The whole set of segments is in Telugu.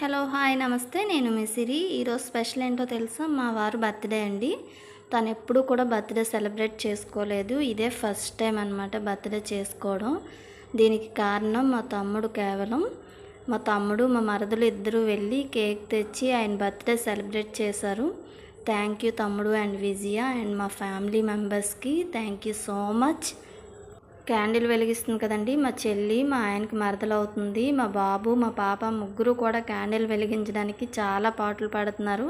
హలో హాయ్ నమస్తే నేను మీ సిరి. ఈరోజు స్పెషల్ ఏంటో తెలుసా? మా వారు బర్త్డే అండి. తను ఎప్పుడూ కూడా బర్త్డే సెలబ్రేట్ చేసుకోలేదు. ఇదే ఫస్ట్ టైం అనమాట బర్త్డే చేసుకోవడం. దీనికి కారణం మా తమ్ముడు. కేవలం మా తమ్ముడు మా మరదలు ఇద్దరు వెళ్ళి కేక్ తెచ్చి ఆయన బర్త్డే సెలబ్రేట్ చేశారు. థ్యాంక్ యూ తమ్ముడు అండ్ విజయ అండ్ మా ఫ్యామిలీ మెంబర్స్కి thank you so much. Candle వెలిగిస్తుంది కదండి మా చెల్లి, మా ఆయనకి మరదలవుతుంది. మా బాబు మా పాప ముగ్గురు కూడా క్యాండిల్ వెలిగించడానికి చాలా పాటలు పాడుతున్నారు.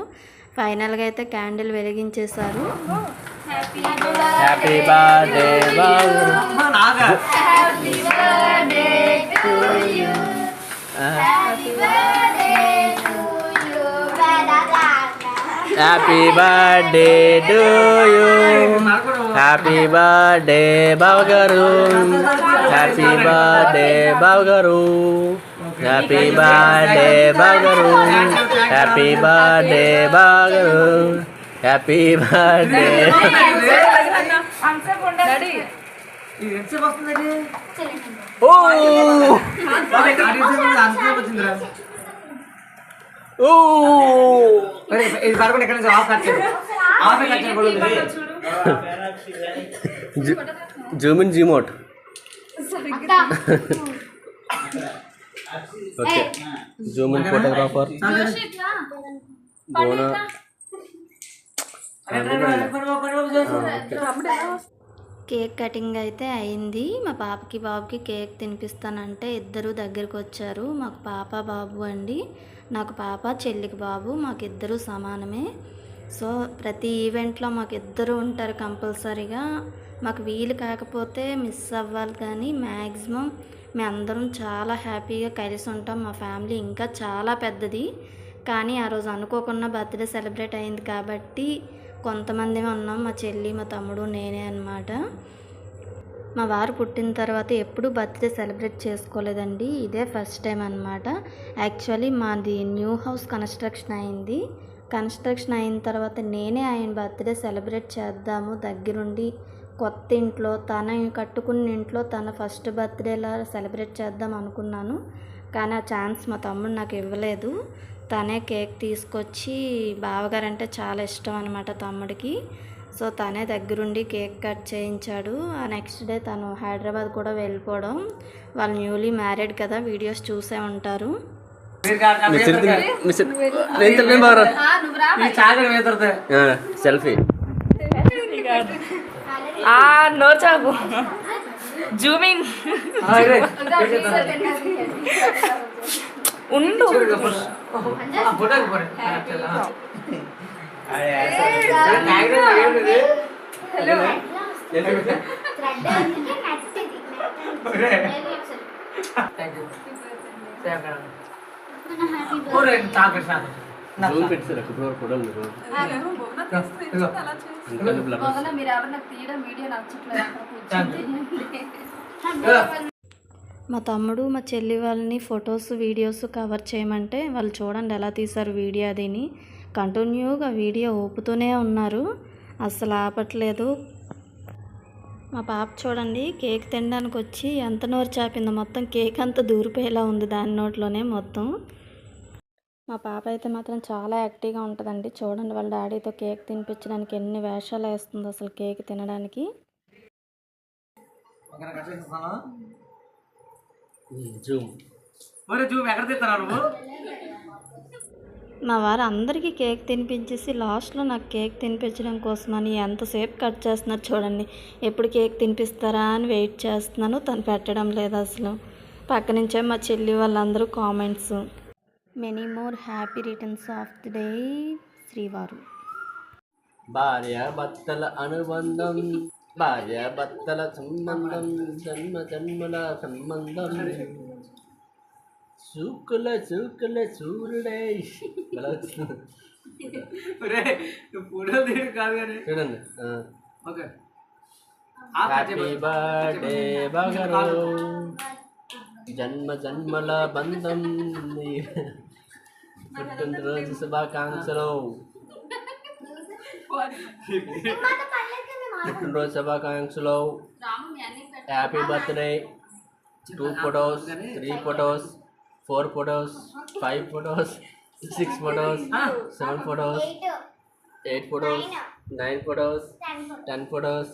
ఫైనల్గా అయితే క్యాండిల్ వెలిగించేశారు. Happy birthday happy birthday to you, happy birthday బావగారు, హ్యాపీ బర్త్డే బావగారు, హ్యాపీ బర్త్డే బావగారు, హ్యాపీ బర్త్డే బావగారు, happy birthday. Zoom in zoom out. Okay, zoom in photographer. Cake cutting అయితే అయింది. మా పాపకి బాబుకి కేక్ తినిపిస్తానంటే ఇద్దరు దగ్గరికి వచ్చారు. మాకు పాప బాబు అండి. నాకు పాప, చెల్లికి బాబు, మాకు ఇద్దరు సమానమే. సో ప్రతి ఈవెంట్లో మాకు ఇద్దరు ఉంటారు కంపల్సరీగా. మాకు వీలు కాకపోతే మిస్ అవ్వాలి, కానీ మ్యాక్సిమం మేము అందరం చాలా హ్యాపీగా కలిసి ఉంటాం. మా ఫ్యామిలీ ఇంకా చాలా పెద్దది, కానీ ఆ రోజు అనుకోకుండా బర్త్డే సెలబ్రేట్ అయింది కాబట్టి కొంతమంది ఉన్నాం. మా చెల్లి, మా తమ్ముడు, నేనే అన్నమాట. మా వారు పుట్టిన తర్వాత ఎప్పుడూ బర్త్డే సెలబ్రేట్ చేసుకోలేదండి. ఇదే ఫస్ట్ టైం అన్నమాట. యాక్చువల్లీ మాది న్యూ హౌస్ కన్స్ట్రక్షన్ అయింది. కన్స్ట్రక్షన్ అయిన తర్వాత నేనే ఆయన బర్త్డే సెలబ్రేట్ చేద్దాము దగ్గరుండి, కొత్త ఇంట్లో తన కట్టుకున్న ఇంట్లో తన ఫస్ట్ బర్త్డేలా సెలబ్రేట్ చేద్దాం అనుకున్నాను. కానీ ఆ ఛాన్స్ మా తమ్ముడు నాకు ఇవ్వలేదు. తనే కేక్ తీసుకొచ్చి, బావగారంటే చాలా ఇష్టం అనమాట తమ్ముడికి. సో తనే దగ్గరుండి కేక్ కట్ చేయించాడు. ఆ నెక్స్ట్ డే తను హైదరాబాద్ కూడా వెళ్ళిపోవడం. వాళ్ళు న్యూలీ మ్యారీడ్ కదా, వీడియోస్ చూసే ఉంటారు. సెల్ఫీ నో చాకు జూమింగ్ ఉండు. మా తమ్ముడు మా చెల్లి వాళ్ళని ఫొటోస్ వీడియోస్ కవర్ చేయమంటే వాళ్ళు చూడండి ఎలా తీశారు వీడియో. అదిని కంటిన్యూగా వీడియో ఊపుతూనే ఉన్నారు, అసలు ఆపట్లేదు. మా పాప చూడండి కేక్ తినడానికి వచ్చి ఎంత నోరు చాపిందో, మొత్తం కేక్ అంతా దూరిపోయేలా ఉంది దాని నోట్లోనే మొత్తం. మా పాప అయితే మాత్రం చాలా యాక్టివ్గా ఉంటుందండి. చూడండి వాళ్ళ డాడీతో కేక్ తినిపించడానికి ఎన్ని వేషాలు వేస్తుందో అసలు కేక్ తినడానికి. మా వారు అందరికీ కేక్ తినిపించేసి లాస్ట్లో నాకు కేక్ తినిపించడం కోసమని ఎంతసేపు కట్ చేస్తున్నారు చూడండి. ఎప్పుడు కేక్ తినిపిస్తారా అని వెయిట్ చేస్తున్నాను, తను పెట్టడం లేదు అసలు. పక్క నుంచే మా చెల్లి వాళ్ళందరూ comments. Many more happy returns of the day శ్రీవారు. భార్య భర్తల అనుబంధం, భార్య భర్తల సంబంధం, జన్మ జన్మల సంబంధం, చూకుల చూకుల చూరుడే. చూడండి. హ్యాపీ బర్త్డే బాగారు, జన్మ జన్మల బంధం, పుట్టినరోజు శుభాకాంక్షలు. పుట్టినరోజు శుభాకాంక్షలు. Happy birthday. 2 photos, 3 photos, 4 photos, 5 photos, 6 photos, 7 photos, 8 photos, 9 photos, 10 photos.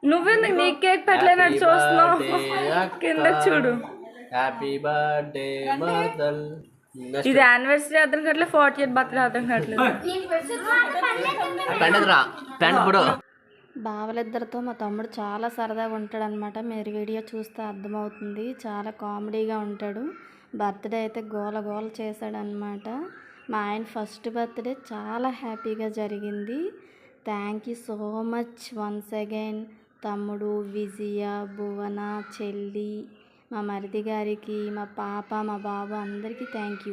నువ్వెందుకు నీ కేక్ పెట్టలేనట్టు చూస్తున్నావు కింద చూడు. హ్యాపీ బర్త్డే మదల్. ఇది యానివర్సరీ అతను కట్లే 40th బర్త్డే అతను కట్లేదు. Pant photo. బావలిద్దరితో మా తమ్ముడు చాలా సరదాగా ఉంటాడనమాట. మీరు వీడియో చూస్తే అర్థమవుతుంది. చాలా కామెడీగా ఉంటాడు. బర్త్డే అయితే గోల గోల చేశాడనమాట. మా ఆయన ఫస్ట్ బర్త్డే చాలా హ్యాపీగా జరిగింది. Thank you so much once again తమ్ముడు, విజయ, భువన, చెల్లి, మా మరిది గారికి, మా పాప, మా బాబు అందరికీ thank you.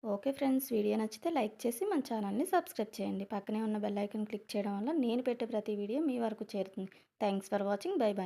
Okay friends, video నచ్చితే లైక్ చేసి మన ఛానల్ని సబ్స్క్రైబ్ చేయండి. పక్కనే ఉన్న బెల్ ఐకాన్ క్లిక్ చేయడం వల్ల నేను పెట్టే ప్రతి వీడియో మీ వరకు చేరుతుంది. Thanks for watching. Bye bye.